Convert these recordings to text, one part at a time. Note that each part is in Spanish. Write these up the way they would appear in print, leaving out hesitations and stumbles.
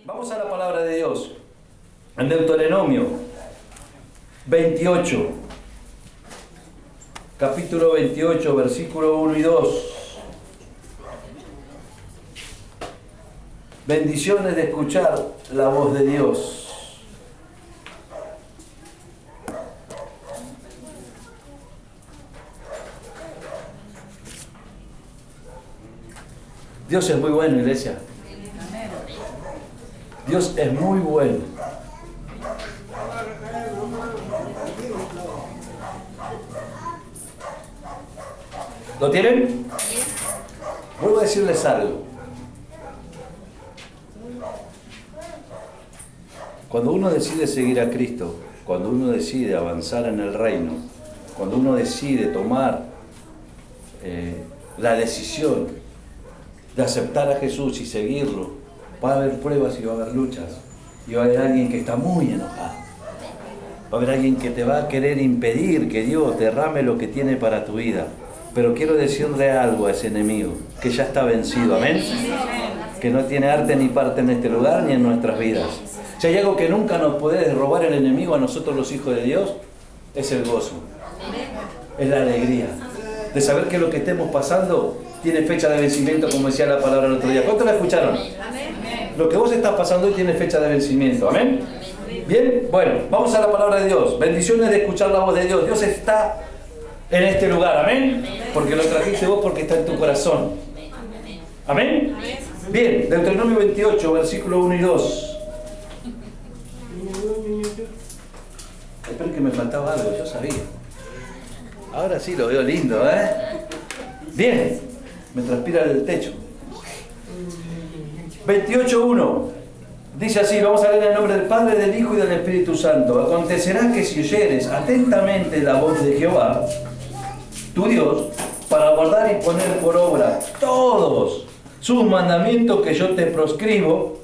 Vamos a la palabra de Dios. En Deuteronomio 28, capítulo 28, versículo 1 y 2. Bendiciones de escuchar la voz de Dios. Dios es muy bueno, iglesia. Dios es muy bueno. ¿Lo tienen? Vuelvo a decirles algo. Cuando uno decide seguir a Cristo, cuando uno decide avanzar en el reino, cuando uno decide tomar la decisión de aceptar a Jesús y seguirlo, va a haber pruebas y va a haber luchas. Y va a haber alguien que está muy enojado. Va a haber alguien que te va a querer impedir que Dios derrame lo que tiene para tu vida. Pero quiero decirle algo a ese enemigo, que ya está vencido, amén. Que no tiene arte ni parte en este lugar ni en nuestras vidas. Si hay algo que nunca nos puede robar el enemigo a nosotros los hijos de Dios, es el gozo. Es la alegría de saber que lo que estemos pasando tiene fecha de vencimiento, como decía la palabra el otro día. ¿Cuántos la escucharon? Lo que vos estás pasando hoy tiene fecha de vencimiento, amén. Bien, bueno, vamos a la palabra de Dios. Bendiciones de escuchar la voz de Dios. Dios está en este lugar, amén. Porque lo trajiste vos, porque está en tu corazón. Amén. Bien, Deuteronomio 28, versículo 1 y 2. Espero que me faltaba algo, yo sabía. Ahora sí lo veo lindo, ¿eh? Bien, me transpira el techo. 28.1 dice así, vamos a leer en el nombre del Padre, del Hijo y del Espíritu Santo. Acontecerá que si oyeres atentamente la voz de Jehová, tu Dios, para guardar y poner por obra todos sus mandamientos que yo te proscribo,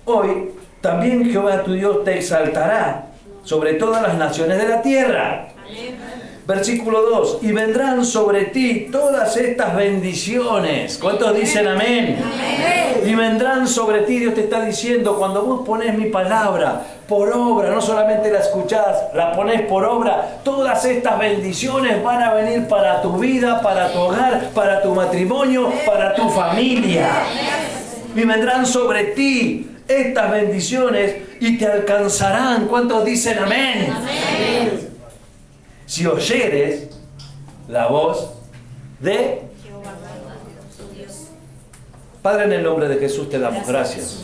hoy también Jehová tu Dios te exaltará sobre todas las naciones de la tierra. Versículo 2, y vendrán sobre ti todas estas bendiciones. ¿Cuántos dicen amén? Amén? Y vendrán sobre ti, Dios te está diciendo, cuando vos pones mi palabra por obra, no solamente la escuchás, la ponés por obra, todas estas bendiciones van a venir para tu vida, para tu hogar, para tu matrimonio, para tu familia. Y vendrán sobre ti estas bendiciones y te alcanzarán. ¿Cuántos dicen amén? Amén. Si oyeres la voz de Padre, en el nombre de Jesús te damos gracias.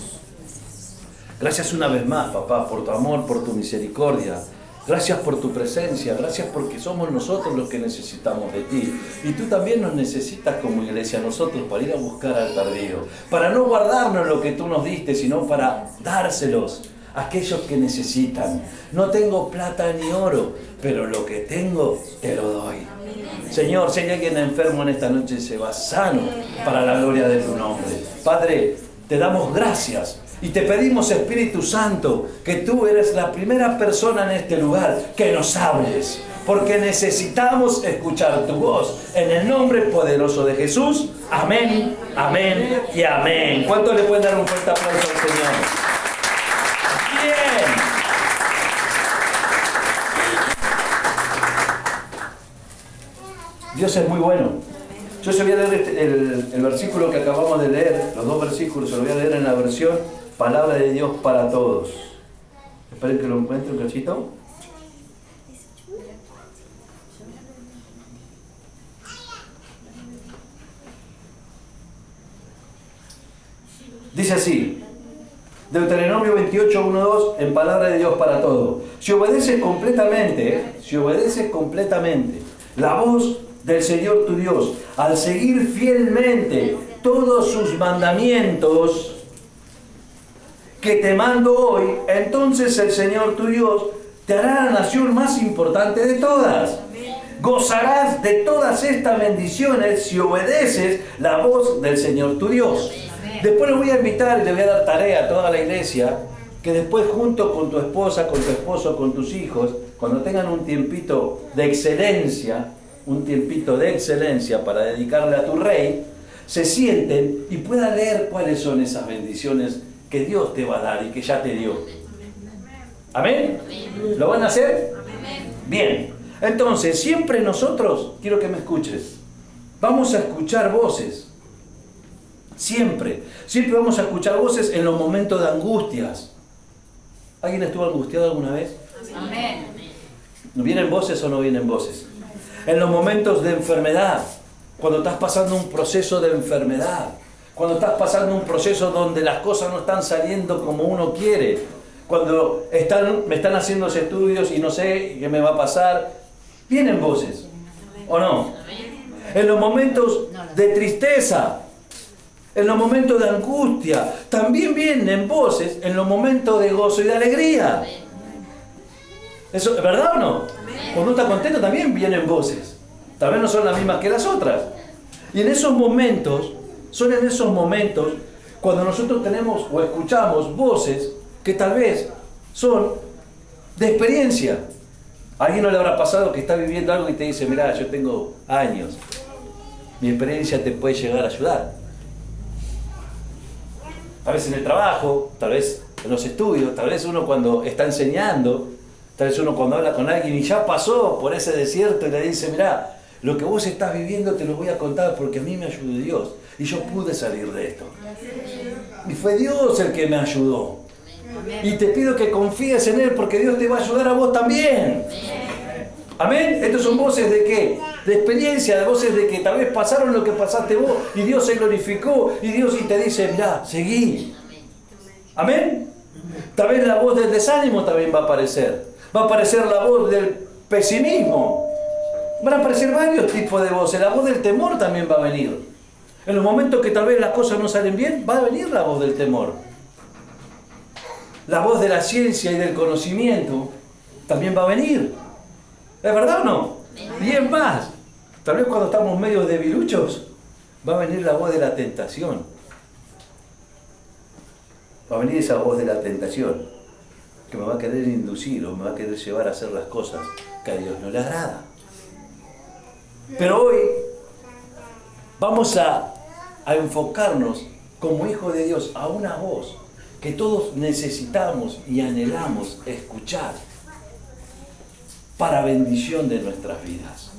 Gracias una vez más, papá, por tu amor, por tu misericordia. Gracias por tu presencia. Gracias porque somos nosotros los que necesitamos de ti. Y tú también nos necesitas como iglesia, nosotros, para ir a buscar al tardío. Para no guardarnos lo que tú nos diste, sino para dárselos a aquellos que necesitan. No tengo plata ni oro, pero lo que tengo te lo doy. Señor, si hay alguien enfermo en esta noche, se va sano para la gloria de tu nombre. Padre, te damos gracias y te pedimos, Espíritu Santo, que tú eres la primera persona en este lugar que nos hables, porque necesitamos escuchar tu voz. En el nombre poderoso de Jesús, amén, amén y amén. ¿Cuántos le pueden dar un fuerte aplauso al Señor? Bien. Dios es muy bueno. Yo se voy a leer el versículo que acabamos de leer, los dos versículos, se lo voy a leer en la versión Palabra de Dios para Todos. Esperen que lo encuentre un cachito. Dice así, Deuteronomio 28, 1, 2, en Palabra de Dios para Todos. Si obedeces completamente la voz del Señor tu Dios, al seguir fielmente todos sus mandamientos que te mando hoy, entonces el Señor tu Dios te hará la nación más importante de todas. Gozarás de todas estas bendiciones si obedeces la voz del Señor tu Dios. Después le voy a invitar y le voy a dar tarea a toda la iglesia, que después junto con tu esposa, con tu esposo, con tus hijos, cuando tengan un tiempito de excelencia para dedicarle a tu rey, se sienten y puedan leer cuáles son esas bendiciones que Dios te va a dar y que ya te dio. ¿Amén? ¿Lo van a hacer? Bien. Entonces, siempre nosotros, quiero que me escuches, vamos a escuchar voces. Siempre. Siempre vamos a escuchar voces en los momentos de angustias. ¿Alguien estuvo angustiado alguna vez? Amén. ¿Vienen voces o no vienen voces? En los momentos de enfermedad, cuando estás pasando un proceso de enfermedad, cuando estás pasando un proceso donde las cosas no están saliendo como uno quiere, cuando me están haciendo los estudios y no sé qué me va a pasar, vienen voces, ¿o no? En los momentos de tristeza, en los momentos de angustia, también vienen voces en los momentos de gozo y de alegría. ¿Eso es verdad o no? Cuando uno está contento también vienen voces. Tal vez no son las mismas que las otras. Y en esos momentos, son en esos momentos cuando nosotros tenemos o escuchamos voces que tal vez son de experiencia. ¿A alguien no le habrá pasado que está viviendo algo y te dice, mirá, yo tengo años, mi experiencia te puede llegar a ayudar? Tal vez en el trabajo, tal vez en los estudios, tal vez uno cuando está enseñando, tal vez uno cuando habla con alguien y ya pasó por ese desierto y le dice, mirá, lo que vos estás viviendo te lo voy a contar porque a mí me ayudó Dios y yo pude salir de esto. Y fue Dios el que me ayudó. Y te pido que confíes en Él porque Dios te va a ayudar a vos también. Amén. Estos son voces de qué? De experiencia, de voces de que tal vez pasaron lo que pasaste vos y Dios se glorificó y Dios y te dice, mirá, seguí. Amén. Tal vez la voz del desánimo también va a aparecer. Va a aparecer la voz del pesimismo. Van a aparecer varios tipos de voces. La voz del temor también va a venir. En los momentos que tal vez las cosas no salen bien, va a venir la voz del temor. La voz de la ciencia y del conocimiento también va a venir. ¿Es verdad o no? Y es más, tal vez cuando estamos medio debiluchos, va a venir la voz de la tentación. Va a venir esa voz de la tentación, que me va a querer inducir o me va a querer llevar a hacer las cosas que a Dios no le agrada. Pero hoy vamos a enfocarnos como hijos de Dios a una voz que todos necesitamos y anhelamos escuchar para bendición de nuestras vidas.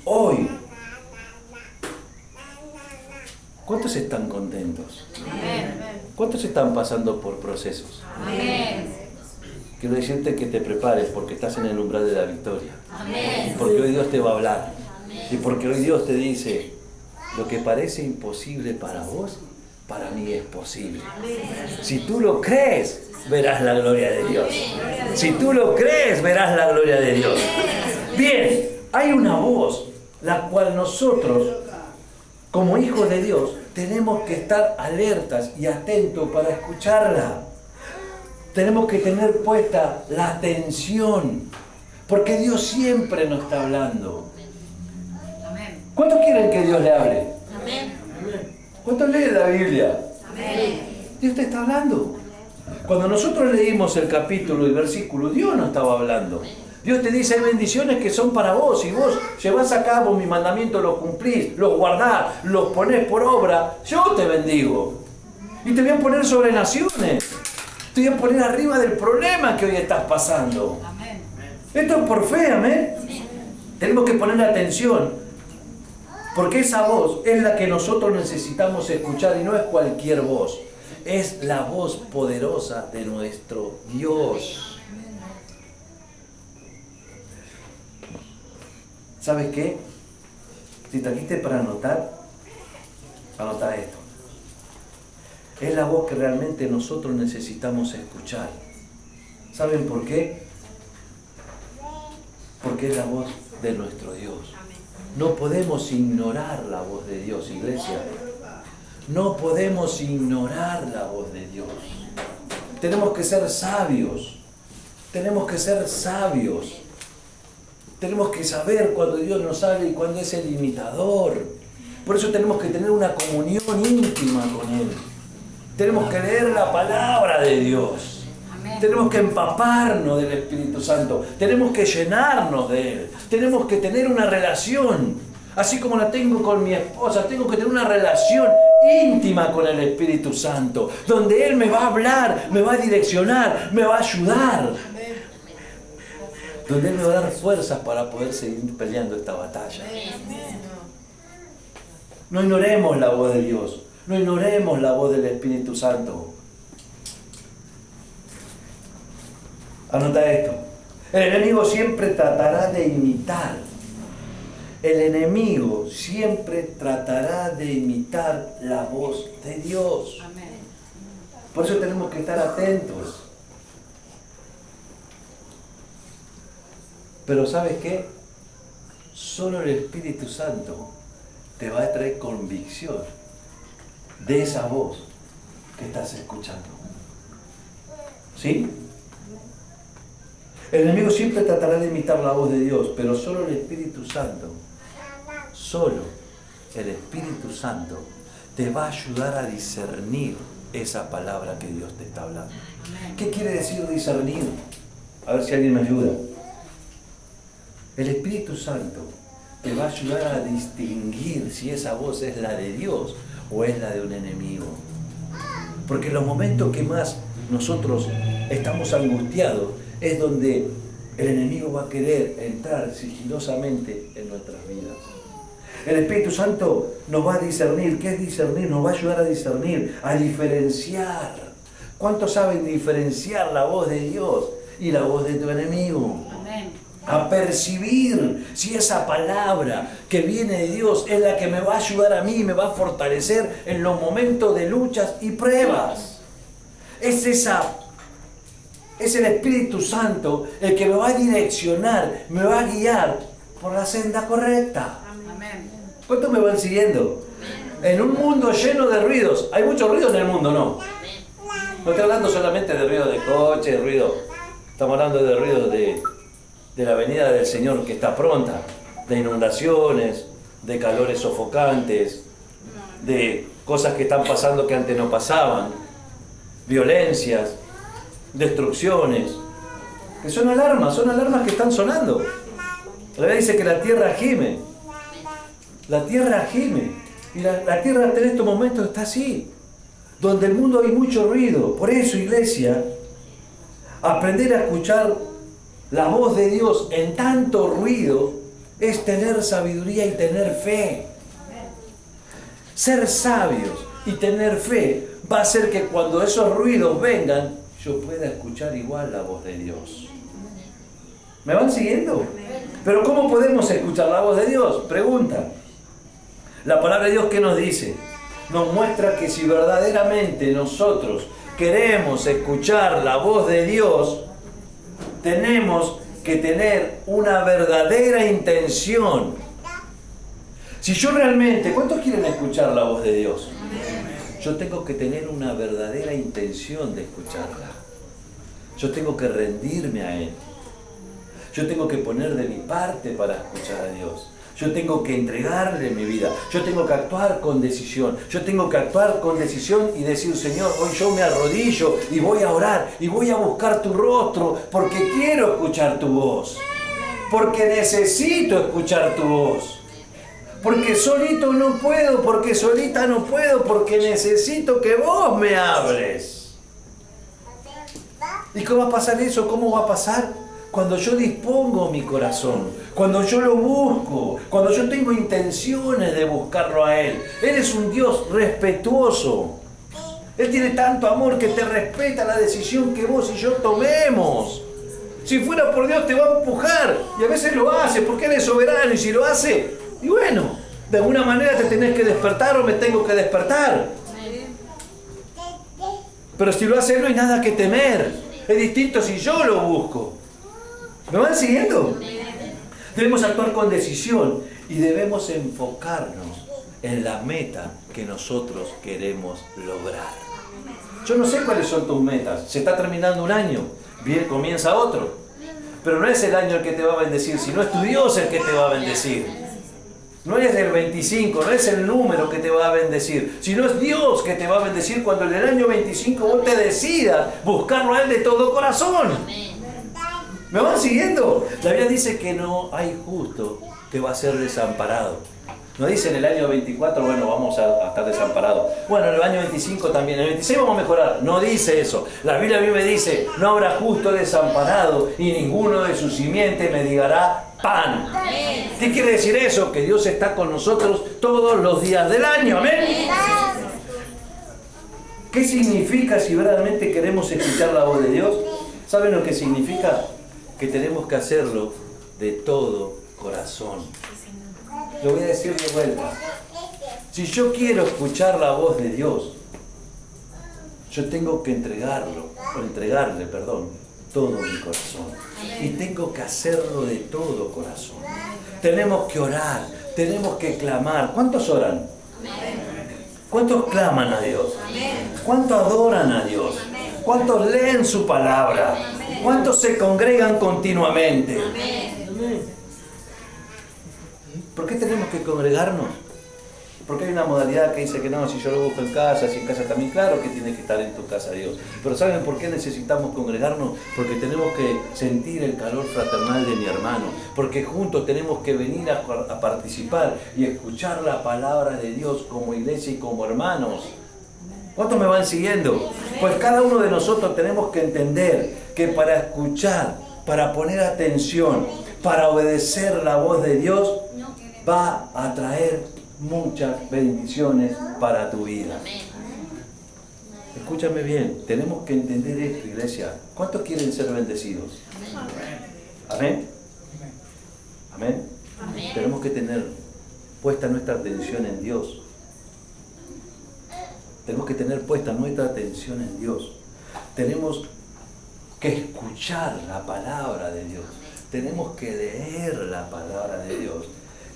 Hoy, ¿cuántos están contentos? ¿Cuántos están pasando por procesos? Quiero decirte que te prepares porque estás en el umbral de la victoria. Porque hoy Dios te va a hablar. Y porque hoy Dios te dice, lo que parece imposible para vos, para mí es posible. Si tú lo crees, verás la gloria de Dios. Si tú lo crees, verás la gloria de Dios. Bien, hay una voz, la cual nosotros, como hijos de Dios, tenemos que estar alertas y atentos para escucharla. Tenemos que tener puesta la atención, porque Dios siempre nos está hablando. ¿Cuántos quieren que Dios le hable? ¿Cuántos leen la Biblia? Dios te está hablando. Cuando nosotros leímos el capítulo y versículo, Dios no estaba hablando. Dios te dice, hay bendiciones que son para vos. Si vos llevás a cabo mis mandamientos, los cumplís, los guardás, los ponés por obra, yo te bendigo. Y te voy a poner sobre naciones. Te voy a poner arriba del problema que hoy estás pasando. Esto es por fe, amén. Tenemos que poner atención. Porque esa voz es la que nosotros necesitamos escuchar y no es cualquier voz. Es la voz poderosa de nuestro Dios. ¿Sabes qué? Si trajiste para anotar, anota esto. Es la voz que realmente nosotros necesitamos escuchar. ¿Saben por qué? Porque es la voz de nuestro Dios. No podemos ignorar la voz de Dios, iglesia. No podemos ignorar la voz de Dios. Tenemos que ser sabios. Tenemos que ser sabios. Tenemos que saber cuando Dios nos habla y cuando es el imitador. Por eso tenemos que tener una comunión íntima con Él. Tenemos que leer la palabra de Dios. Tenemos que empaparnos del Espíritu Santo. Tenemos que llenarnos de Él. Tenemos que tener una relación. Así como la tengo con mi esposa, tengo que tener una relación íntima con el Espíritu Santo, donde Él me va a hablar, me va a direccionar, me va a ayudar, donde Él me va a dar fuerzas para poder seguir peleando esta batalla. No ignoremos la voz de Dios, no ignoremos la voz del Espíritu Santo. Anota esto. El enemigo siempre tratará de imitar. El enemigo siempre tratará de imitar la voz de Dios. Por eso tenemos que estar atentos. Pero ¿sabes qué? Solo el Espíritu Santo te va a traer convicción de esa voz que estás escuchando. ¿Sí? El enemigo siempre tratará de imitar la voz de Dios, pero solo el Espíritu Santo, solo el Espíritu Santo te va a ayudar a discernir esa palabra que Dios te está hablando. ¿Qué quiere decir discernir? A ver si alguien me ayuda. El Espíritu Santo te va a ayudar a distinguir si esa voz es la de Dios o es la de un enemigo. Porque en los momentos que más nosotros estamos angustiados es donde el enemigo va a querer entrar sigilosamente en nuestras vidas. El Espíritu Santo nos va a discernir. ¿Qué es discernir? Nos va a ayudar a discernir, a diferenciar. ¿Cuántos saben diferenciar la voz de Dios y la voz de tu enemigo? Amén. A percibir si esa palabra que viene de Dios es la que me va a ayudar a mí, me va a fortalecer en los momentos de luchas y pruebas. Es el Espíritu Santo el que me va a direccionar, me va a guiar por la senda correcta. Amén. ¿Cuántos me van siguiendo? En un mundo lleno de ruidos, hay mucho ruido en el mundo, ¿no? No estoy hablando solamente de ruido de coche, de ruido, estamos hablando de ruido de la venida del Señor que está pronta, de inundaciones, de calores sofocantes, de cosas que están pasando que antes no pasaban, violencias, destrucciones, que son alarmas que están sonando. La Biblia dice que la tierra gime, y la tierra en estos momentos está así, donde el mundo hay mucho ruido. Por eso, iglesia, aprender a escuchar la voz de Dios en tanto ruido es tener sabiduría y tener fe. Ser sabios y tener fe va a hacer que cuando esos ruidos vengan, yo pueda escuchar igual la voz de Dios. ¿Me van siguiendo? Pero ¿cómo podemos escuchar la voz de Dios? Pregunta. La palabra de Dios, ¿qué nos dice? Nos muestra que si verdaderamente nosotros queremos escuchar la voz de Dios, tenemos que tener una verdadera intención. Si yo realmente, ¿cuántos quieren escuchar la voz de Dios? Yo tengo que tener una verdadera intención de escucharla. Yo tengo que rendirme a Él. Yo tengo que poner de mi parte para escuchar a Dios. Yo tengo que entregarle mi vida. Yo tengo que actuar con decisión. Yo tengo que actuar con decisión y decir, Señor, hoy yo me arrodillo y voy a orar y voy a buscar tu rostro porque quiero escuchar tu voz. Porque necesito escuchar tu voz. Porque solito no puedo, porque solita no puedo, porque necesito que vos me hables. ¿Y cómo va a pasar eso? ¿Cómo va a pasar? Cuando yo dispongo mi corazón, cuando yo lo busco, cuando yo tengo intenciones de buscarlo a Él. Él es un Dios respetuoso. Él tiene tanto amor que te respeta la decisión que vos y yo tomemos. Si fuera por Dios te va a empujar, y a veces lo hace porque Él es soberano, y si lo hace, y bueno, de alguna manera te tenés que despertar o me tengo que despertar. Pero si lo hace Él no hay nada que temer. Es distinto si yo lo busco. ¿Me van siguiendo? Debemos actuar con decisión y debemos enfocarnos en la meta que nosotros queremos lograr. Yo no sé cuáles son tus metas. Se está terminando un año, bien, comienza otro. Pero no es el año el que te va a bendecir, sino es tu Dios el que te va a bendecir. No es el 25, no es el número que te va a bendecir, sino es Dios que te va a bendecir cuando en el año 25 vos te decidas buscarlo a Él de todo corazón. ¿Me van siguiendo? La Biblia dice que no hay justo que va a ser desamparado, No dice en el año 24, bueno, vamos a estar desamparados. Bueno, en el año 25 también, en el 26 vamos a mejorar. No dice eso. La Biblia a mí me dice, no habrá justo desamparado y ninguno de sus simientes me digará pan. ¿Qué quiere decir eso? Que Dios está con nosotros todos los días del año. Amén. ¿Qué significa si verdaderamente queremos escuchar la voz de Dios? ¿Saben lo que significa? Que tenemos que hacerlo de todo corazón. Lo voy a decir de vuelta. Si yo quiero escuchar la voz de Dios, yo tengo que entregarle, todo mi corazón. Y tengo que hacerlo de todo corazón. Tenemos que orar, tenemos que clamar. ¿Cuántos oran? ¿Cuántos claman a Dios? ¿Cuántos adoran a Dios? ¿Cuántos leen su palabra? ¿Cuántos se congregan continuamente? ¿Por qué tenemos que congregarnos? Porque hay una modalidad que dice que no, si yo lo busco en casa, si en casa también, claro que tiene que estar en tu casa Dios. Pero ¿saben por qué necesitamos congregarnos? Porque tenemos que sentir el calor fraternal de mi hermano. Porque juntos tenemos que venir a participar y escuchar la palabra de Dios como iglesia y como hermanos. ¿Cuántos me van siguiendo? Pues cada uno de nosotros tenemos que entender que para escuchar, para poner atención, para obedecer la voz de Dios, va a traer muchas bendiciones para tu vida. Escúchame bien, tenemos que entender esto, iglesia. ¿Cuántos quieren ser bendecidos? ¿Amén? ¿Amén? ¿Amén? Tenemos que tener puesta nuestra atención en Dios. Tenemos que tener puesta nuestra atención en Dios. Tenemos que escuchar la palabra de Dios. Tenemos que leer la palabra de Dios.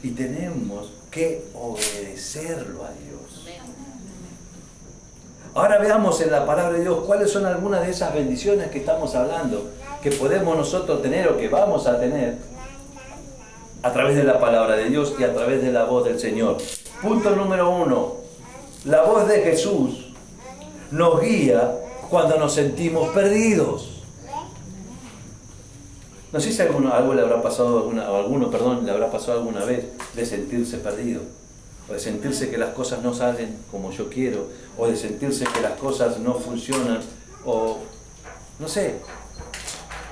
Y tenemos que obedecerlo a Dios. Ahora veamos en la palabra de Dios cuáles son algunas de esas bendiciones que estamos hablando, que podemos nosotros tener o que vamos a tener a través de la palabra de Dios y a través de la voz del Señor. Punto número 1. La voz de Jesús nos guía cuando nos sentimos perdidos. No sé si algo le habrá pasado le habrá pasado alguna vez de sentirse perdido, o de sentirse que las cosas no salen como yo quiero, o de sentirse que las cosas no funcionan, o no sé,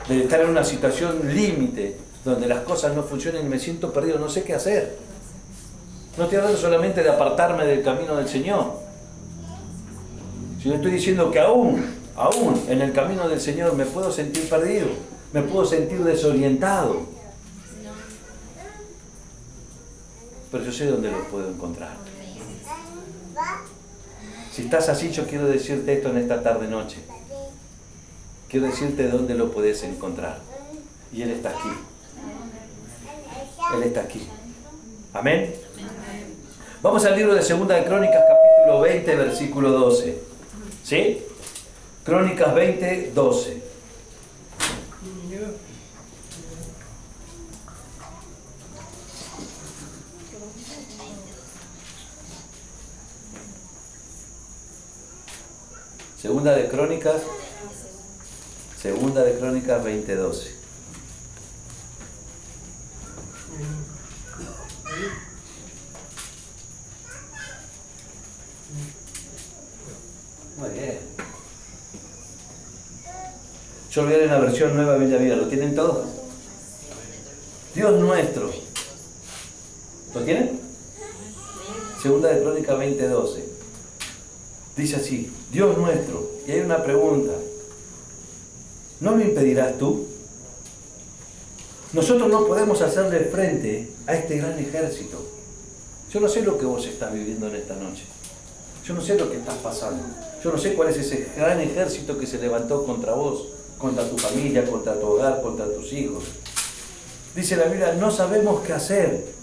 de estar en una situación límite donde las cosas no funcionan y me siento perdido, no sé qué hacer. No estoy hablando solamente de apartarme del camino del Señor, sino estoy diciendo que aún en el camino del Señor me puedo sentir perdido. Me puedo sentir desorientado. Pero yo sé dónde lo puedo encontrar. Si estás así, yo quiero decirte esto en esta tarde-noche. Quiero decirte dónde lo puedes encontrar. Y Él está aquí. Él está aquí. Amén. Vamos al libro de Segunda de Crónicas, capítulo 20, versículo 12. ¿Sí? Crónicas 20, 12. Segunda de Crónicas 20:12. Muy bien. Yo lo voy a leer en la versión Nueva Biblia Viva. ¿Lo tienen todos? Dios nuestro. ¿Lo tienen? Segunda de Crónicas 20:12. Dice así: Dios nuestro. Y hay una pregunta: ¿no lo impedirás tú? Nosotros no podemos hacerle frente a este gran ejército. Yo no sé lo que vos estás viviendo en esta noche. Yo no sé lo que estás pasando. Yo no sé cuál es ese gran ejército que se levantó contra vos, contra tu familia, contra tu hogar, contra tus hijos. Dice la Biblia: no sabemos qué hacer.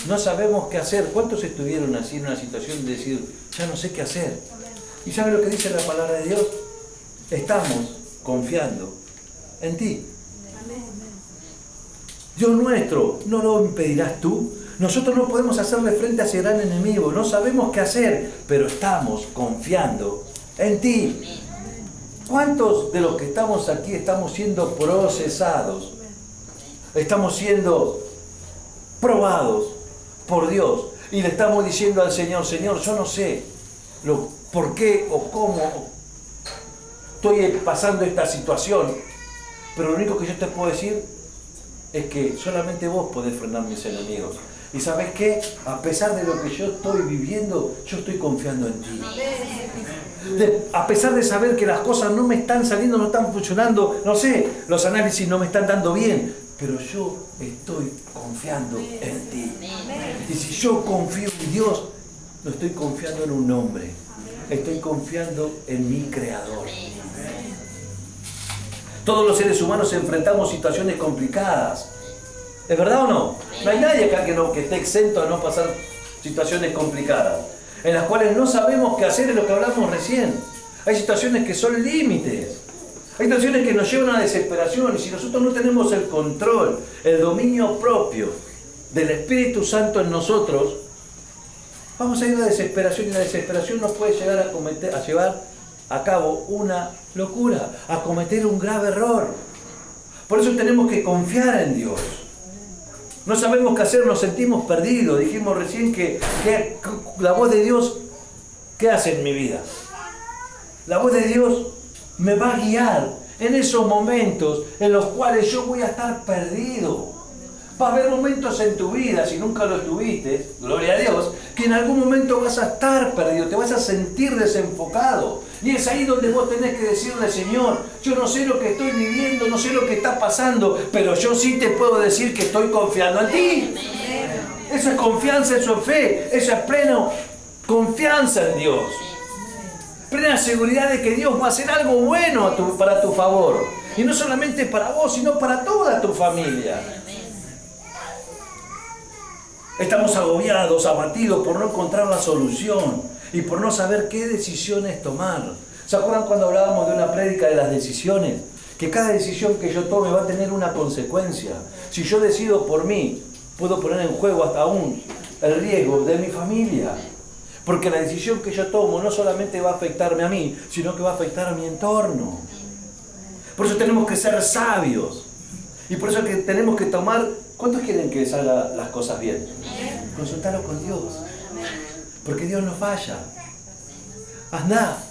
No sabemos qué hacer. ¿Cuántos estuvieron así en una situación de decir, ya no sé qué hacer? ¿Y sabe lo que dice la palabra de Dios? Estamos confiando en ti. Dios nuestro, ¿no lo impedirás tú? Nosotros no podemos hacerle frente a ese gran enemigo. No sabemos qué hacer, pero estamos confiando en ti. ¿Cuántos de los que estamos aquí estamos siendo procesados? Estamos siendo probados por Dios. Y le estamos diciendo al Señor, Señor, yo no sé por qué o cómo estoy pasando esta situación, pero lo único que yo te puedo decir es que solamente vos podés frenar mis enemigos. Y ¿sabes qué? A pesar de lo que yo estoy viviendo, yo estoy confiando en ti. A pesar de saber que las cosas no me están saliendo, no están funcionando, no sé, los análisis no me están dando bien, pero yo estoy confiando en ti. Y si yo confío en Dios, no estoy confiando en un hombre, estoy confiando en mi Creador. Todos los seres humanos enfrentamos situaciones complicadas. ¿Es verdad o no? No hay nadie acá que esté exento a no pasar situaciones complicadas, en las cuales no sabemos qué hacer, en lo que hablamos recién. Hay situaciones que son límites. Hay situaciones que nos llevan a desesperación, y si nosotros no tenemos el control, el dominio propio del Espíritu Santo en nosotros, vamos a ir a la desesperación, y la desesperación nos puede llegar a llevar a cabo una locura, a cometer un grave error. Por eso tenemos que confiar en Dios. No sabemos qué hacer, nos sentimos perdidos. Dijimos recién que la voz de Dios, ¿qué hace en mi vida? La voz de Dios me va a guiar en esos momentos en los cuales yo voy a estar perdido. Va a haber momentos en tu vida, si nunca lo tuviste, gloria a Dios, que en algún momento vas a estar perdido, te vas a sentir desenfocado. Y es ahí donde vos tenés que decirle, Señor, yo no sé lo que estoy viviendo, no sé lo que está pasando, pero yo sí te puedo decir que estoy confiando en ti. Eso es confianza, eso es fe, eso es plena confianza en Dios. Plena seguridad de que Dios va a hacer algo bueno para tu favor. Y no solamente para vos, sino para toda tu familia. Estamos agobiados, abatidos por no encontrar la solución y por no saber qué decisiones tomar. ¿Se acuerdan cuando hablábamos de una prédica de las decisiones? Que cada decisión que yo tome va a tener una consecuencia. Si yo decido por mí, puedo poner en juego hasta aún el riesgo de mi familia. Porque la decisión que yo tomo no solamente va a afectarme a mí, sino que va a afectar a mi entorno. Por eso tenemos que ser sabios. Y por eso que tenemos que tomar... ¿Cuántos quieren que salgan las cosas bien? Consultarlo con Dios. Porque Dios no falla. Andá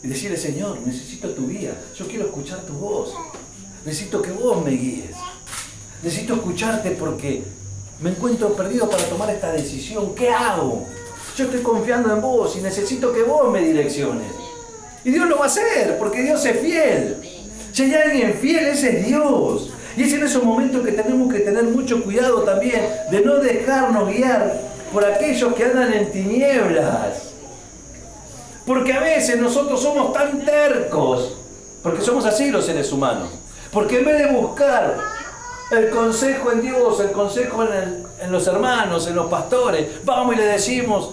y decirle, Señor, necesito tu guía. Yo quiero escuchar tu voz. Necesito que vos me guíes. Necesito escucharte porque me encuentro perdido para tomar esta decisión. ¿Qué hago? Yo estoy confiando en vos y necesito que vos me direcciones. Y Dios lo va a hacer porque Dios es fiel. Si hay alguien fiel, ese es Dios. Y es en esos momentos que tenemos que tener mucho cuidado también de no dejarnos guiar por aquellos que andan en tinieblas. Porque a veces nosotros somos tan tercos, porque somos así los seres humanos. Porque en vez de buscar el consejo en Dios, el consejo en los hermanos, en los pastores, vamos y le decimos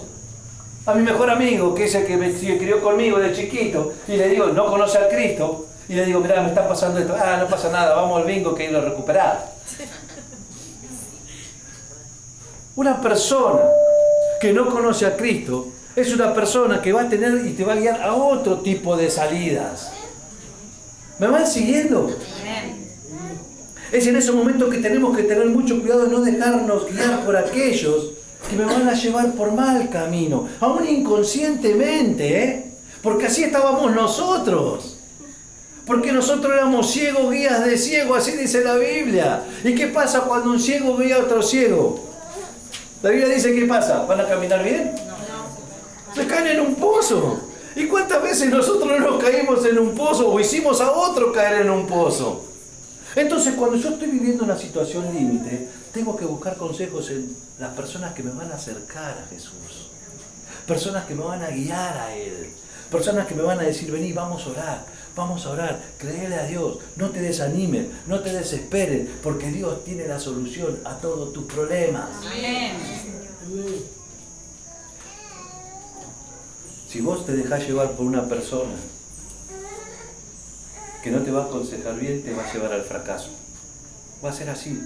a mi mejor amigo, que es el que me crió conmigo de chiquito, y le digo, no conoce a Cristo, y le digo, mirá, me está pasando esto. Ah, no pasa nada, vamos al bingo que lo recuperás. Una persona que no conoce a Cristo es una persona que va a tener y te va a guiar a otro tipo de salidas. ¿Me van siguiendo? Es en esos momentos que tenemos que tener mucho cuidado de no dejarnos guiar por aquellos que me van a llevar por mal camino, aún inconscientemente, porque así estábamos nosotros. Porque nosotros éramos ciegos, guías de ciegos, así dice la Biblia. ¿Y qué pasa cuando un ciego guía a otro ciego? La Biblia dice, ¿qué pasa? ¿Van a caminar bien? No. Se caen en un pozo. ¿Y cuántas veces nosotros nos caímos en un pozo o hicimos a otro caer en un pozo? Entonces, cuando yo estoy viviendo una situación límite, tengo que buscar consejos en las personas que me van a acercar a Jesús. Personas que me van a guiar a Él. Personas que me van a decir, vení, vamos a orar, créele a Dios, no te desanimes, no te desesperes, porque Dios tiene la solución a todos tus problemas. Amén. Si vos te dejás llevar por una persona que no te va a aconsejar bien, te va a llevar al fracaso. Va a ser así,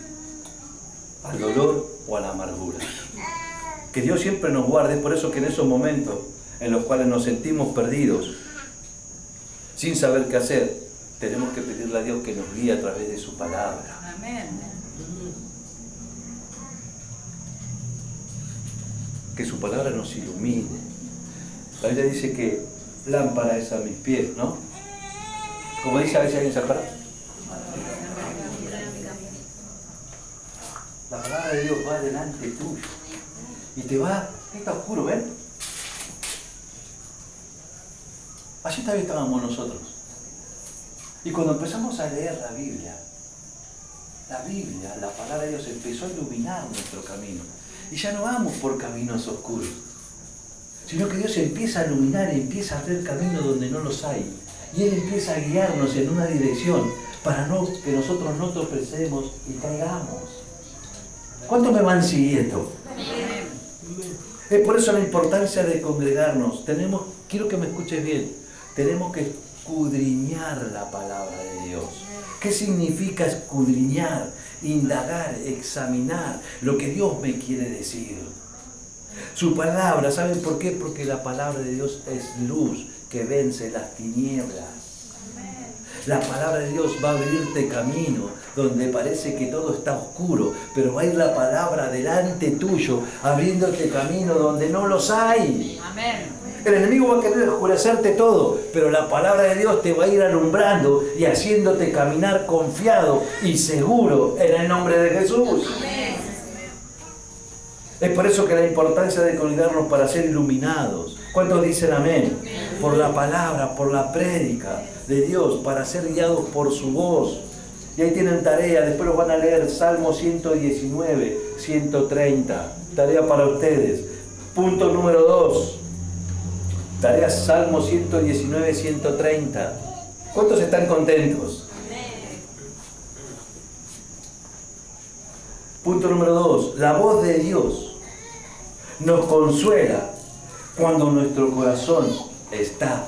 al dolor o a la amargura. Que Dios siempre nos guarde, es por eso que en esos momentos en los cuales nos sentimos perdidos, sin saber qué hacer, tenemos que pedirle a Dios que nos guíe a través de su palabra. Amén. que su palabra nos ilumine. La Biblia dice que lámpara es a mis pies, ¿no? Como dice, a ver si alguien se acuerda. La palabra de Dios va delante tuyo y te va, está oscuro, ¿ven? Allí también estábamos nosotros. Y cuando empezamos a leer la Biblia, la palabra de Dios empezó a iluminar nuestro camino. Y ya no vamos por caminos oscuros, sino que Dios empieza a iluminar y empieza a abrir caminos donde no los hay. Y Él empieza a guiarnos en una dirección para que nosotros no tropecemos y caigamos. ¿Cuántos me van siguiendo? Es por eso la importancia de congregarnos. Quiero que me escuches bien, tenemos que escudriñar la palabra de Dios. ¿Qué significa escudriñar? Indagar, examinar lo que Dios me quiere decir. Su palabra, ¿saben por qué? Porque la palabra de Dios es luz que vence las tinieblas. La palabra de Dios va a abrirte camino donde parece que todo está oscuro, pero va a ir la palabra delante tuyo, abriéndote camino donde no los hay. Amén. El enemigo va a querer oscurecerte todo, pero la palabra de Dios te va a ir alumbrando y haciéndote caminar confiado y seguro en el nombre de Jesús. Amén. Es por eso que la importancia de congregarnos para ser iluminados. ¿Cuántos dicen amén? Por la palabra, por la prédica de Dios, para ser guiados por su voz. Y ahí tienen tarea, después los van a leer, Salmo 119, 130. Tarea para ustedes. Punto número 2. Tarea Salmo 119, 130. ¿Cuántos están contentos? Punto número 2. La voz de Dios nos consuela cuando nuestro corazón está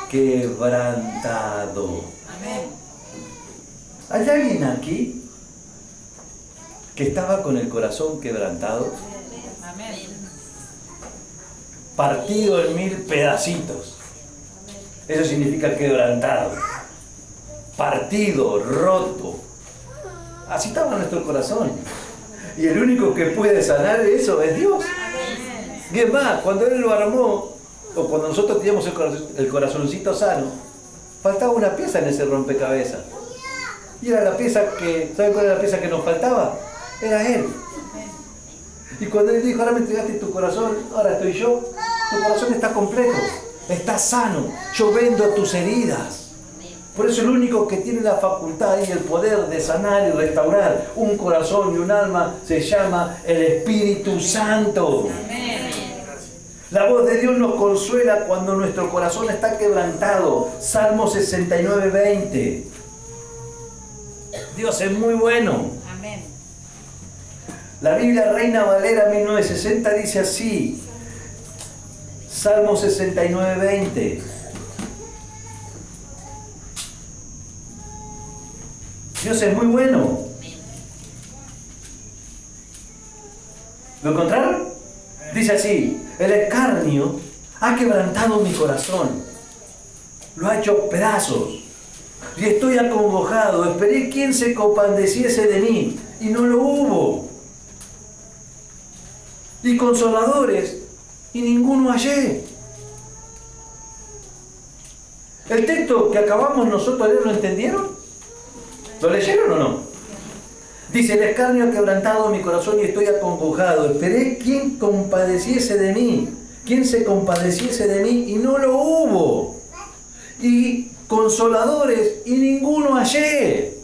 quebrantado. Amén. ¿Hay alguien aquí que estaba con el corazón quebrantado? Amén. Partido en 1000 pedacitos. Eso significa quebrantado. Partido, roto. Así estaba nuestro corazón. Y el único que puede sanar eso es Dios. Y es más, cuando Él lo armó, o cuando nosotros teníamos el corazoncito sano, faltaba una pieza en ese rompecabezas. Y era la pieza que, ¿saben cuál era la pieza que nos faltaba? Era Él. Y cuando Él dijo, ahora me entregaste tu corazón, ahora estoy yo, tu corazón está completo, está sano, yo vendo tus heridas. Por eso el único que tiene la facultad y el poder de sanar y restaurar un corazón y un alma se llama el Espíritu Santo. Amén. La voz de Dios nos consuela cuando nuestro corazón está quebrantado. Salmo 69, 20. Dios es muy bueno. Amén. La Biblia Reina Valera 1960 dice así. Salmo 69, 20. Dios es muy bueno. ¿Lo encontraron? Dice así: el escarnio ha quebrantado mi corazón, lo ha hecho pedazos, y estoy acongojado. Esperé quien se compadeciese de mí, y no lo hubo. Y consoladores, y ninguno hallé. El texto que acabamos nosotros de leer, ¿lo entendieron? ¿Lo leyeron o no? Dice: el escarnio ha quebrantado mi corazón y estoy acongojado. Esperé quien compadeciese de mí, quien se compadeciese de mí, y no lo hubo. Y consoladores, y ninguno hallé.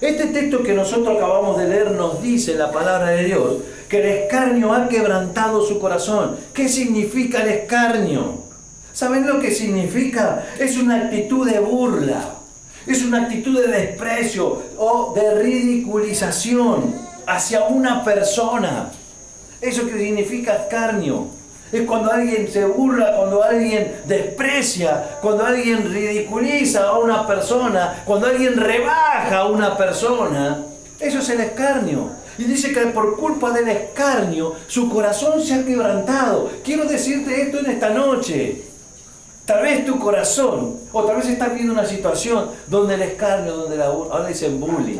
Este texto que nosotros acabamos de leer nos dice la palabra de Dios que el escarnio ha quebrantado su corazón. ¿Qué significa el escarnio? ¿Saben lo que significa? Es una actitud de burla. Es una actitud de desprecio o de ridiculización hacia una persona. Eso que significa escarnio. Es cuando alguien se burla, cuando alguien desprecia, cuando alguien ridiculiza a una persona, cuando alguien rebaja a una persona. Eso es el escarnio. Y dice que por culpa del escarnio su corazón se ha quebrantado. Quiero decirte esto en esta noche. Tal vez tu corazón, o tal vez estás viviendo una situación donde el escarnio, donde ahora dicen bullying.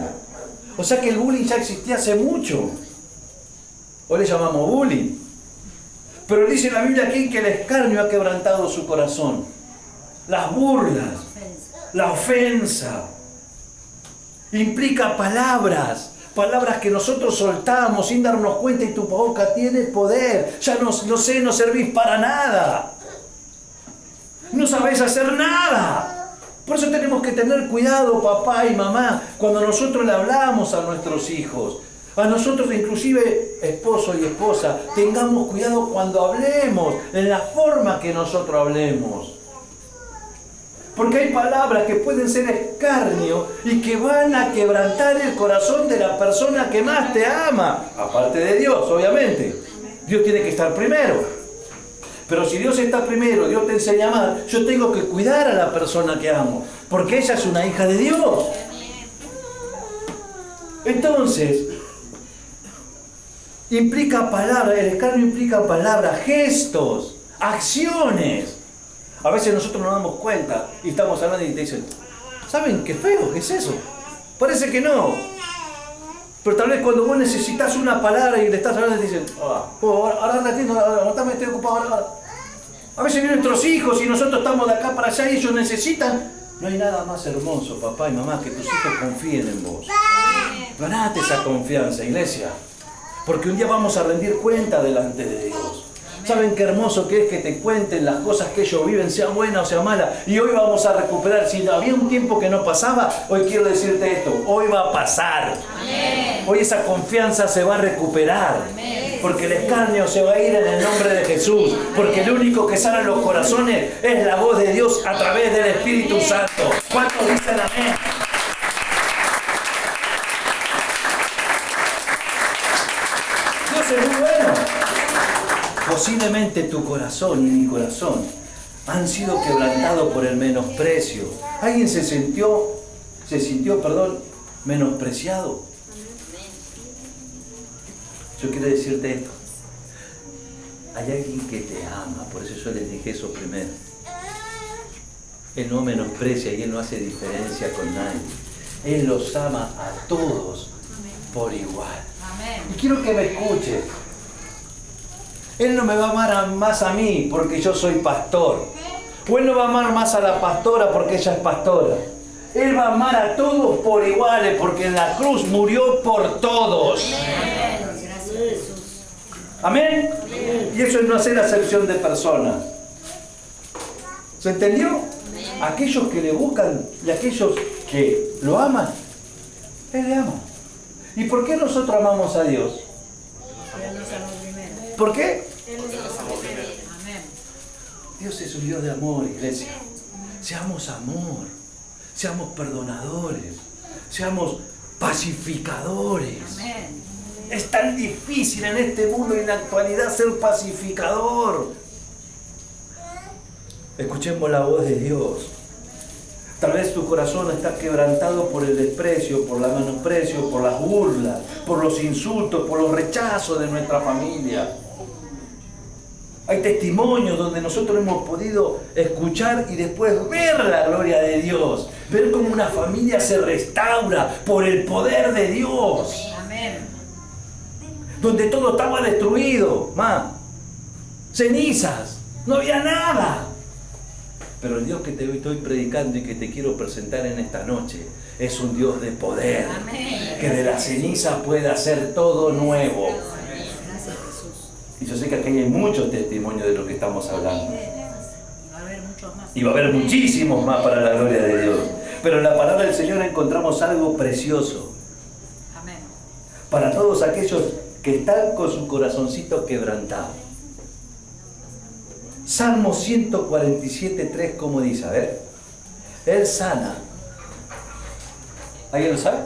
O sea que el bullying ya existía hace mucho. Hoy le llamamos bullying. Pero dice la Biblia aquí que el escarnio ha quebrantado su corazón. Las burlas, la ofensa, implica palabras que nosotros soltamos sin darnos cuenta y tu boca tiene poder. Ya no servís para nada. No sabés hacer nada. Por eso tenemos que tener cuidado, papá y mamá, cuando nosotros le hablamos a nuestros hijos. A nosotros, inclusive esposo y esposa, tengamos cuidado cuando hablemos, en la forma que nosotros hablemos. Porque hay palabras que pueden ser escarnio y que van a quebrantar el corazón de la persona que más te ama. Aparte de Dios, obviamente. Dios tiene que estar primero. Pero si Dios está primero, Dios te enseña a amar, yo tengo que cuidar a la persona que amo. Porque ella es una hija de Dios. Entonces, implica palabras, el escarnio implica palabras, gestos, acciones. A veces nosotros nos damos cuenta y estamos hablando y te dicen, ¿saben qué feo? ¿Qué es eso? Parece que no. Pero tal vez cuando vos necesitas una palabra y le estás hablando te dicen, ahora entiendo, ahora estoy ocupado. Ahora. A veces vienen nuestros hijos y nosotros estamos de acá para allá y ellos necesitan. No hay nada más hermoso, papá y mamá, que tus hijos confíen en vos. Ganate esa confianza, iglesia. Porque un día vamos a rendir cuenta delante de Dios. ¿Saben qué hermoso que es que te cuenten las cosas que ellos viven, sean buenas o sean malas? Y hoy vamos a recuperar. Si había un tiempo que no pasaba, hoy quiero decirte esto. Hoy va a pasar. Amén. Hoy esa confianza se va a recuperar. Amén. Porque el escarnio se va a ir en el nombre de Jesús. Porque el único que sana los corazones es la voz de Dios a través del Espíritu Santo. ¿Cuántos dicen amén? Dios es muy bueno. Posiblemente tu corazón y mi corazón han sido quebrantados por el menosprecio. ¿Alguien se sintió, menospreciado? Yo quiero decirte esto. Hay alguien que te ama, por eso yo les dije eso primero. Él no menosprecia y Él no hace diferencia con nadie. Él los ama a todos por igual. Y quiero que me escuches. Él no me va a amar más a mí porque yo soy pastor. O Él no va a amar más a la pastora porque ella es pastora. Él va a amar a todos por iguales porque en la cruz murió por todos. Amén. Gracias, Jesús. ¿Amén? Amén. Y eso es no hacer acepción de personas. ¿Se entendió? Amén. Aquellos que le buscan y aquellos que lo aman, Él le ama. ¿Y por qué nosotros amamos a Dios? ¿Por qué? Dios es un Dios de amor, iglesia. Seamos amor, seamos perdonadores, seamos pacificadores. Es tan difícil en este mundo y en la actualidad ser pacificador. Escuchemos la voz de Dios. Tal vez tu corazón está quebrantado por el desprecio, por la menosprecio, por las burlas, por los insultos, por los rechazos de nuestra familia. Hay testimonios donde nosotros hemos podido escuchar y después ver la gloria de Dios. Ver cómo una familia se restaura por el poder de Dios. Amén. Donde todo estaba destruido, cenizas, no había nada. Pero el Dios que te estoy predicando y que te quiero presentar en esta noche es un Dios de poder. Amén. Que de la ceniza puede hacer todo nuevo. Gracias, Jesús. Y yo sé que aquí hay muchos testimonios de lo que estamos hablando. Y va a haber muchísimos más para la gloria de Dios. Pero en la palabra del Señor encontramos algo precioso. Amén. Para todos aquellos que están con su corazoncito quebrantado. Salmo 147:3, ¿cómo dice? A ver. Él sana. ¿Alguien lo sabe?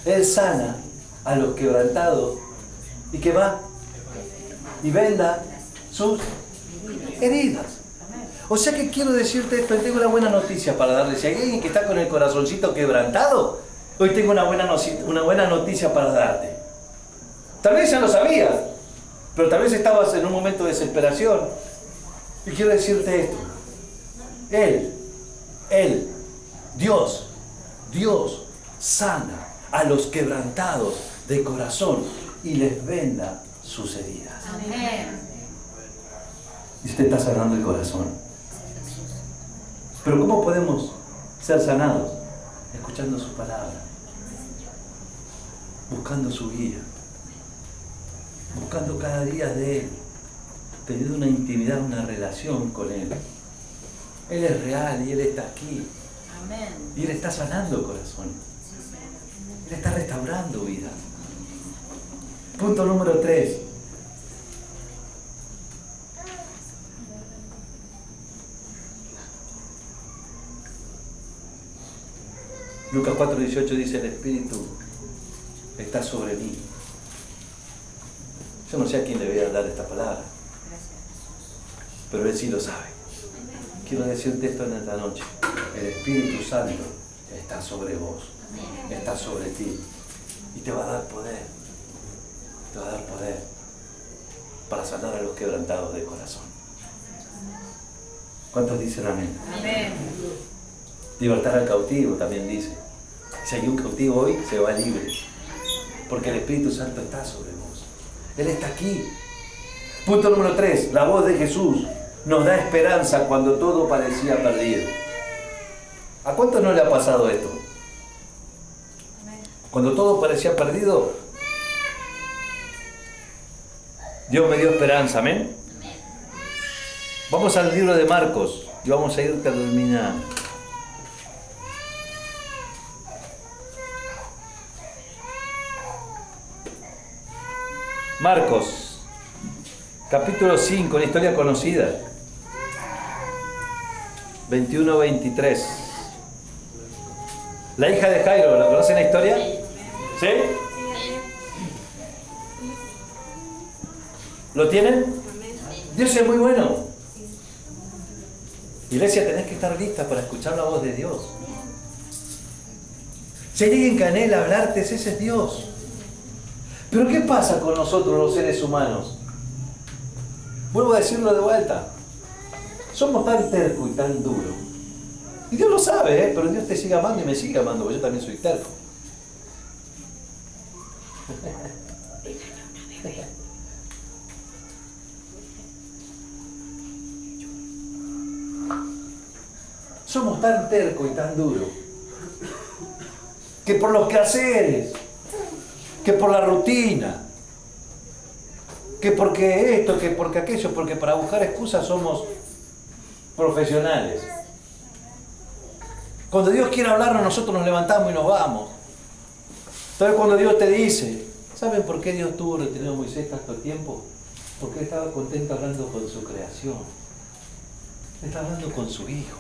Él sana a los quebrantados. ¿Y qué va? Y venda sus heridas. O sea que quiero decirte esto, tengo una buena noticia para darle. Si hay alguien que está con el corazoncito quebrantado, hoy tengo una buena noticia para darte. Tal vez ya lo sabías, pero tal vez estabas en un momento de desesperación. Y quiero decirte esto. Dios sana a los quebrantados de corazón y les venda sus heridas. Amén. Y te está sanando el corazón. Pero ¿cómo podemos ser sanados? Escuchando su palabra, buscando su guía, buscando cada día de Él, teniendo una intimidad, una relación con Él. Él es real y Él está aquí. Amén. Y Él está sanando corazones. Él está restaurando vidas. Punto número 3. Lucas 4:18 dice: el Espíritu está sobre mí. Yo no sé a quién le voy a dar esta palabra, pero Él sí lo sabe. Quiero decirte esto en esta noche: el Espíritu Santo está sobre vos, está sobre ti, y te va a dar poder, te va a dar poder para sanar a los quebrantados de corazón. ¿Cuántos dicen amén? Amén. Libertar al cautivo también dice. Si hay un cautivo hoy, se va libre, porque el Espíritu Santo está sobre vos. Él está aquí. Punto número 3. La voz de Jesús nos da esperanza cuando todo parecía perdido. ¿A cuántos no le ha pasado esto? Cuando todo parecía perdido, Dios me dio esperanza. Amén. Vamos al libro de Marcos y vamos a ir terminando. Marcos, capítulo 5, una historia conocida. 21-23. La hija de Jairo, ¿la conocen la historia? ¿Sí? ¿Lo tienen? Dios es muy bueno. Iglesia, tenés que estar lista para escuchar la voz de Dios. Si hay alguien que anhela hablarte, ese es Dios. Pero ¿qué pasa con nosotros los seres humanos? Vuelvo a decirlo de vuelta. Somos tan tercos y tan duros. Y Dios lo sabe, pero Dios te sigue amando y me sigue amando, porque yo también soy terco. Somos tan tercos y tan duros que por los quehaceres, que por la rutina, que porque esto, que porque aquello, porque para buscar excusas somos profesionales. Cuando Dios quiere hablarnos, nosotros nos levantamos y nos vamos. Entonces cuando Dios te dice, ¿saben por qué Dios tuvo retenido a Moisés tanto tiempo? Porque Él estaba contento hablando con su creación. Él está hablando con su Hijo.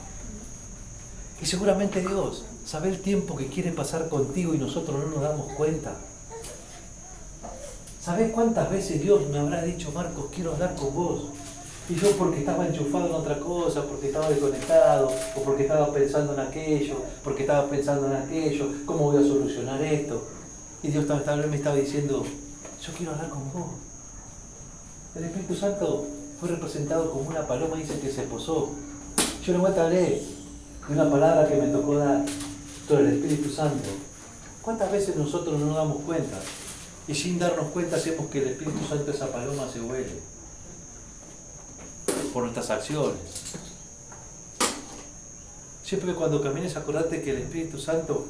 Y seguramente Dios sabe el tiempo que quiere pasar contigo y nosotros no nos damos cuenta. ¿Sabés cuántas veces Dios me habrá dicho, Marcos, quiero hablar con vos? Y yo porque estaba enchufado en otra cosa, porque estaba desconectado, o porque estaba pensando en aquello, porque estaba pensando en aquello, ¿cómo voy a solucionar esto? Y Dios tal vez me estaba diciendo, yo quiero hablar con vos. El Espíritu Santo fue representado como una paloma, dice que se posó. Yo le vuelta hablé de una palabra que me tocó dar sobre el Espíritu Santo. ¿Cuántas veces nosotros no nos damos cuenta? Y sin darnos cuenta hacemos que el Espíritu Santo, esa paloma, se huele por nuestras acciones. Siempre que cuando camines acordate que el Espíritu Santo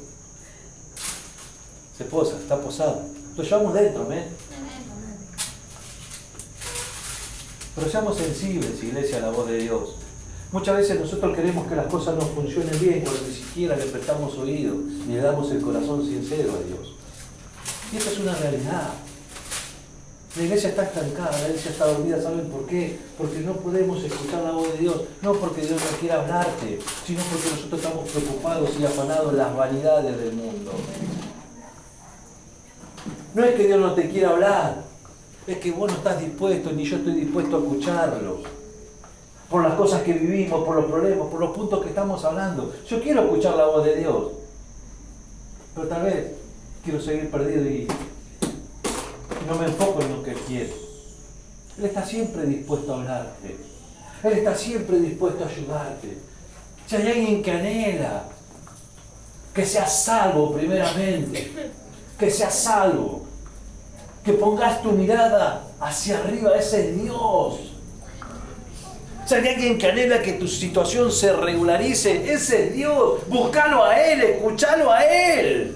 se posa, está posado. Lo llevamos dentro, amén. Pero seamos sensibles, iglesia, a la voz de Dios. Muchas veces nosotros queremos que las cosas no funcionen bien cuando ni siquiera le prestamos oído ni le damos el corazón sincero a Dios. Y esta es una realidad. La iglesia está estancada, la iglesia está dormida. ¿Saben por qué? Porque no podemos escuchar la voz de Dios. No porque Dios no quiera hablarte, sino porque nosotros estamos preocupados y afanados en las vanidades del mundo. No es que Dios no te quiera hablar, es que vos no estás dispuesto, ni yo estoy dispuesto a escucharlo. Por las cosas que vivimos, por los problemas, por los puntos que estamos hablando. Yo quiero escuchar la voz de Dios, pero tal vez quiero seguir perdido y no me enfoco en lo que quiero. Él está siempre dispuesto a hablarte. Él está siempre dispuesto a ayudarte. Si hay alguien que anhela que seas salvo primeramente, que seas salvo, que pongas tu mirada hacia arriba, ese es Dios. Si hay alguien que anhela que tu situación se regularice, ese es Dios. Búscalo a Él, escúchalo a Él.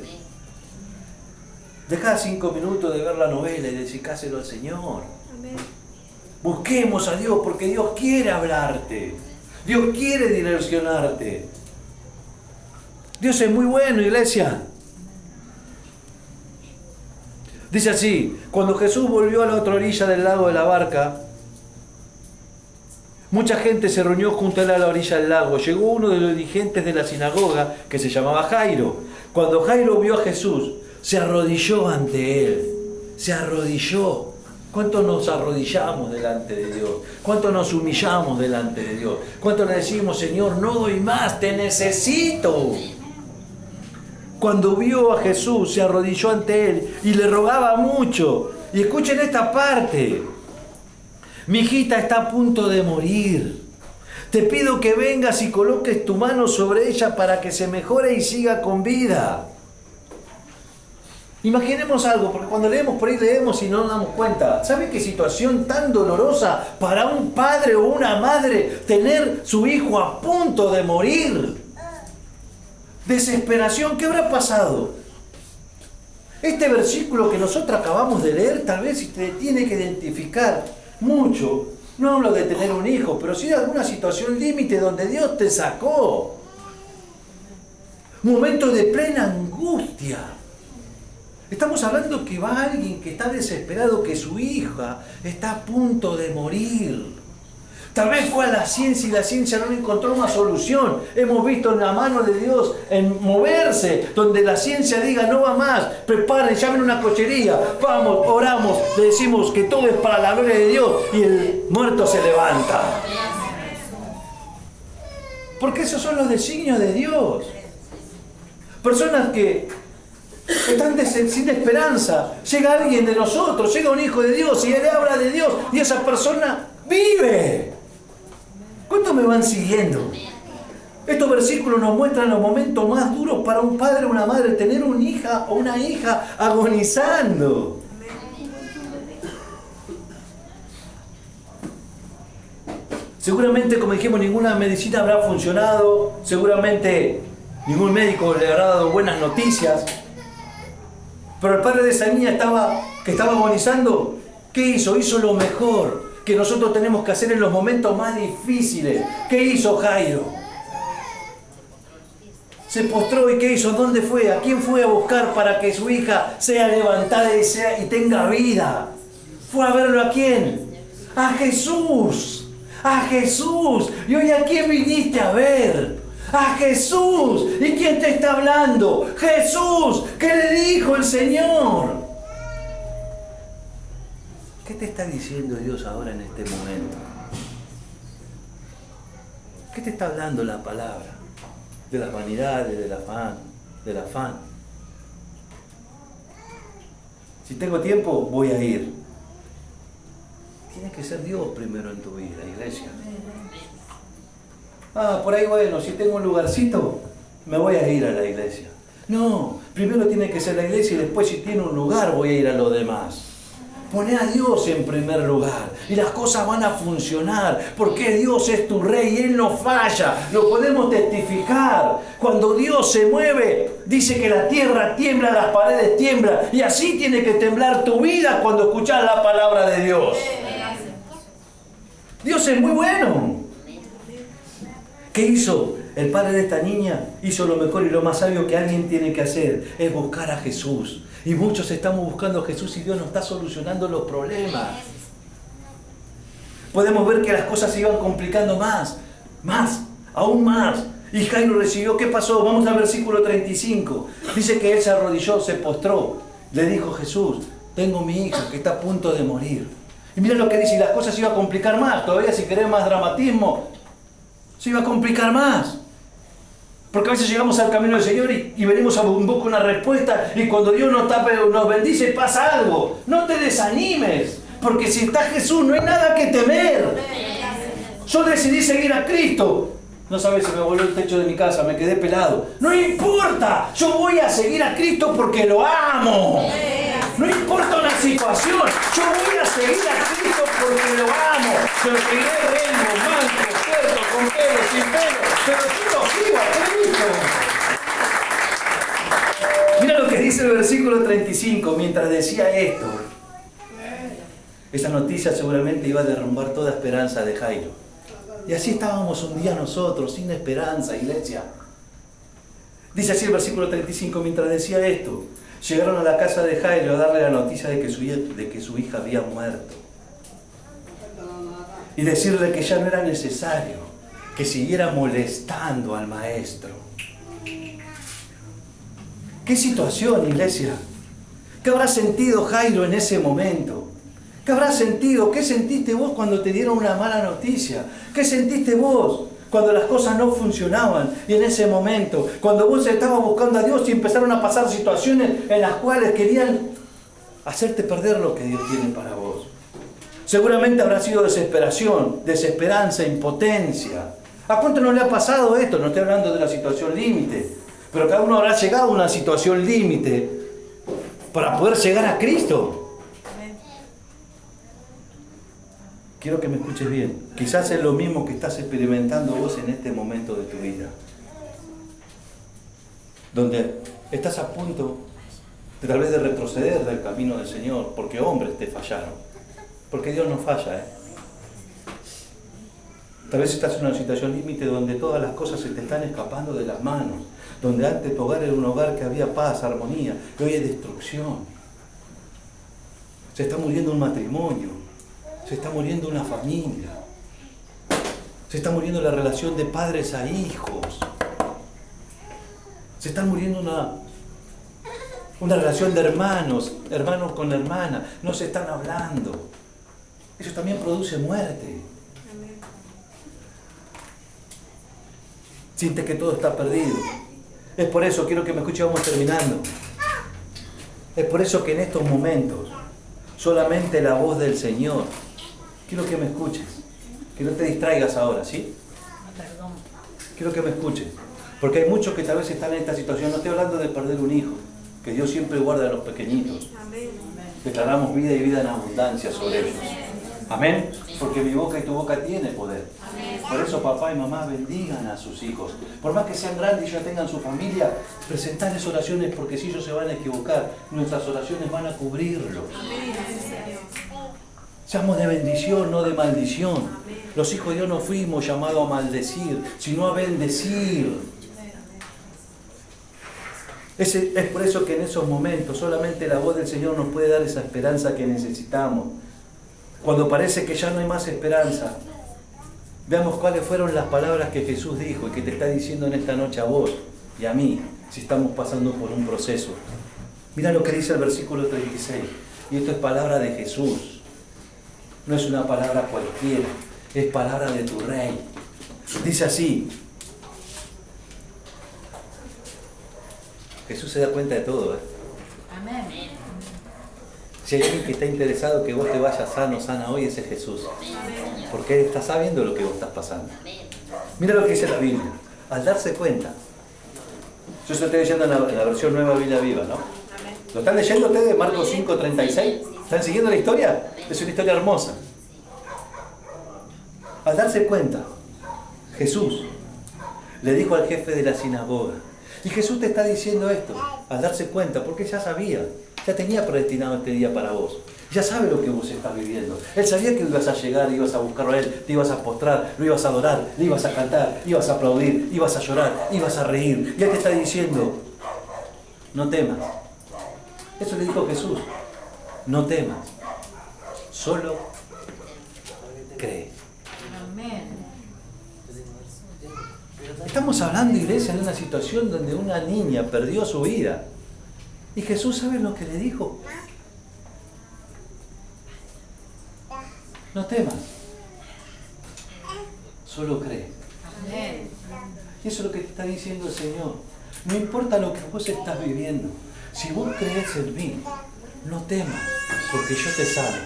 Dejá 5 minutos de ver la novela y dedicáselo al Señor. Amén. Busquemos a Dios porque Dios quiere hablarte. Dios quiere direccionarte. Dios es muy bueno, iglesia. Dice así, cuando Jesús volvió a la otra orilla del lago de la barca, mucha gente se reunió junto a él a la orilla del lago. Llegó uno de los dirigentes de la sinagoga que se llamaba Jairo. Cuando Jairo vio a Jesús, se arrodilló ante él. Se arrodilló. ¿Cuánto nos arrodillamos delante de Dios? ¿Cuánto nos humillamos delante de Dios? ¿Cuánto le decimos, Señor, no doy más, te necesito? Cuando vio a Jesús, se arrodilló ante él y le rogaba mucho. Y escuchen esta parte. Mi hijita está a punto de morir. Te pido que vengas y coloques tu mano sobre ella para que se mejore y siga con vida. Imaginemos algo, porque cuando leemos por ahí leemos y no nos damos cuenta. ¿Sabe qué situación tan dolorosa para un padre o una madre tener su hijo a punto de morir? Desesperación, ¿qué habrá pasado? Este versículo que nosotros acabamos de leer tal vez te tiene que identificar mucho. No hablo de tener un hijo, pero sí de alguna situación límite donde Dios te sacó. Momento de plena angustia. Estamos hablando que va alguien que está desesperado, que su hija está a punto de morir. Tal vez fue a la ciencia y la ciencia no encontró una solución. Hemos visto en la mano de Dios en moverse, donde la ciencia diga no va más, preparen, llamen una cochería, vamos, oramos, le decimos que todo es para la gloria de Dios y el muerto se levanta. Porque esos son los designios de Dios. Personas que están sin esperanza. Llega alguien de nosotros, llega un hijo de Dios y él habla de Dios y esa persona vive. ¿Cuántos me van siguiendo? Estos versículos nos muestran los momentos más duros para un padre o una madre, tener una hija o una hija agonizando. Seguramente, como dijimos, ninguna medicina habrá funcionado, seguramente ningún médico le habrá dado buenas noticias. Pero el padre de esa niña que estaba agonizando, ¿qué hizo? Hizo lo mejor que nosotros tenemos que hacer en los momentos más difíciles. ¿Qué hizo Jairo? Se postró y ¿qué hizo? ¿Dónde fue? ¿A quién fue a buscar para que su hija sea levantada y tenga vida? ¿Fue a verlo a quién? A Jesús. A Jesús. ¿Y hoy a quién viniste a ver? A Jesús. ¿Y quién te está hablando? Jesús. ¿Qué le dijo el Señor? ¿Qué te está diciendo Dios ahora en este momento? ¿Qué te está hablando la palabra? De las vanidades, del afán. Si tengo tiempo, voy a ir. Tiene que ser Dios primero en tu vida, iglesia. Por ahí bueno, si tengo un lugarcito, me voy a ir a la iglesia. No, primero tiene que ser la iglesia y después si tiene un lugar voy a ir a lo demás. Poné a Dios en primer lugar y las cosas van a funcionar porque Dios es tu rey y Él no falla. Lo podemos testificar. Cuando Dios se mueve, dice que la tierra tiembla, las paredes tiemblan y así tiene que temblar tu vida cuando escuchas la palabra de Dios. Dios es muy bueno. ¿Qué hizo? El padre de esta niña hizo lo mejor y lo más sabio que alguien tiene que hacer, es buscar a Jesús. Y muchos estamos buscando a Jesús y Dios nos está solucionando los problemas. Podemos ver que las cosas se iban complicando aún más. Y Jairo recibió, ¿qué pasó? Vamos al versículo 35. Dice que él se arrodilló, se postró. Le dijo Jesús, tengo mi hija que está a punto de morir. Y mira lo que dice, y las cosas se iban a complicar más. Todavía si querés más dramatismo, se iba a complicar más. Porque a veces llegamos al camino del Señor y venimos a buscar una respuesta y cuando Dios nos bendice pasa algo. No te desanimes, porque si está Jesús no hay nada que temer. Yo decidí seguir a Cristo. No sabes si me voló el techo de mi casa, me quedé pelado. No importa, yo voy a seguir a Cristo porque lo amo. No importa una situación, yo voy a seguir a Cristo porque lo amo. Yo seguiré, vengo, manco. versículo 35, mientras decía esto, esa noticia seguramente iba a derrumbar toda esperanza de Jairo. Y así estábamos un día nosotros, sin esperanza, iglesia. Dice así el versículo 35, mientras decía esto, llegaron a la casa de Jairo a darle la noticia de que su hija había muerto. Y decirle que ya no era necesario que siguiera molestando al maestro. ¿Qué situación, iglesia? ¿Qué habrá sentido Jairo en ese momento? ¿Qué habrás sentido? ¿Qué sentiste vos cuando te dieron una mala noticia? ¿Qué sentiste vos cuando las cosas no funcionaban? Y en ese momento, cuando vos estabas buscando a Dios y empezaron a pasar situaciones en las cuales querían hacerte perder lo que Dios tiene para vos. Seguramente habrá sido desesperación, desesperanza, impotencia. ¿A cuánto no le ha pasado esto? No estoy hablando de la situación límite, pero cada uno habrá llegado a una situación límite para poder llegar a Cristo. Quiero que me escuches bien. Quizás es lo mismo que estás experimentando vos en este momento de tu vida. Donde estás a punto de tal vez de retroceder del camino del Señor, porque hombres te fallaron. Porque Dios no falla, Tal vez estás en una situación límite donde todas las cosas se te están escapando de las manos. Donde antes tu hogar era un hogar que había paz, armonía, y hoy hay destrucción. Se está muriendo un matrimonio. Se está muriendo una familia. Se está muriendo la relación de padres a hijos. Se está muriendo una relación de hermanos con hermanas. No se están hablando. Eso también produce muerte. Siente que todo está perdido. Es por eso, quiero que me escuche, vamos terminando. Es por eso que en estos momentos, solamente la voz del Señor. Quiero que me escuches, que no te distraigas ahora, ¿sí? Perdón. Quiero que me escuches, porque hay muchos que tal vez están en esta situación. No estoy hablando de perder un hijo, que Dios siempre guarda a los pequeñitos. Amén. Declaramos vida y vida en abundancia sobre ellos. Amén, porque mi boca y tu boca tiene poder. Por eso papá y mamá bendigan a sus hijos. Por más que sean grandes y ya tengan su familia, presentarles oraciones, porque si ellos se van a equivocar, nuestras oraciones van a cubrirlos. Seamos de bendición, no de maldición. Los hijos de Dios no fuimos llamados a maldecir, sino a bendecir. Es por eso que en esos momentos solamente la voz del Señor nos puede dar esa esperanza que necesitamos. Cuando parece que ya no hay más esperanza, veamos cuáles fueron las palabras que Jesús dijo y que te está diciendo en esta noche a vos y a mí, si estamos pasando por un proceso. Mira lo que dice el versículo 36. Y esto es palabra de Jesús. No es una palabra cualquiera, es palabra de tu Rey. Dice así. Jesús se da cuenta de todo, Amén. Si hay alguien que está interesado que vos te vayas sano, sana hoy, ese es Jesús. Porque Él está sabiendo lo que vos estás pasando. Mira lo que dice la Biblia. Al darse cuenta. Yo se lo estoy leyendo en la versión Nueva Biblia Viva, ¿no? ¿Lo están leyendo ustedes? Marcos 5:36. ¿Están siguiendo la historia? Es una historia hermosa. Al darse cuenta, Jesús le dijo al jefe de la sinagoga. Y Jesús te está diciendo esto, al darse cuenta, porque ya sabía, ya tenía predestinado este día para vos. Ya sabe lo que vos estás viviendo. Él sabía que ibas a llegar, ibas a buscarlo a Él, te ibas a postrar, lo ibas a adorar, le ibas a cantar, ibas a aplaudir, ibas a llorar, ibas a reír. Y Él te está diciendo, no temas. Eso le dijo Jesús. No temas. Solo cree. Amén. Estamos hablando, iglesia, de una situación donde una niña perdió su vida. Y Jesús, ¿sabe lo que le dijo? No temas. Solo cree. Amén. Y eso es lo que te está diciendo el Señor. No importa lo que vos estás viviendo. Si vos crees en mí, no temas, porque yo te sano.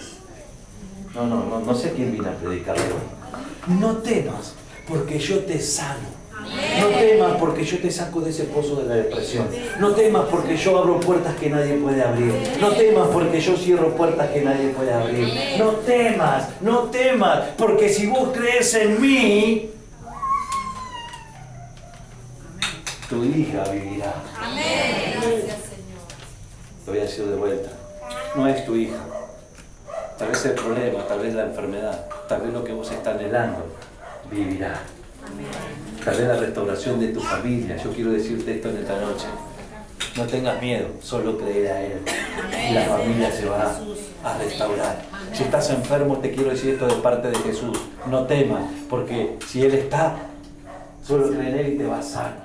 No sé quién vino a predicar hoy. No temas, porque yo te sano. No temas porque yo te saco de ese pozo de la depresión. No temas porque yo abro puertas que nadie puede abrir. No temas porque yo cierro puertas que nadie puede abrir. No temas, porque si vos crees en mí, tu hija vivirá. Amén. Gracias, Señor. Lo voy a decir de vuelta. No es tu hija. Tal vez el problema, tal vez la enfermedad, tal vez lo que vos estás anhelando, vivirá. Tal vez la restauración de tu familia. Yo quiero decirte esto en esta noche. No tengas miedo, solo creer a Él. Y la familia se va a restaurar. Si estás enfermo, te quiero decir esto de parte de Jesús. No temas, porque si Él está, solo cree en Él y te va a sanar.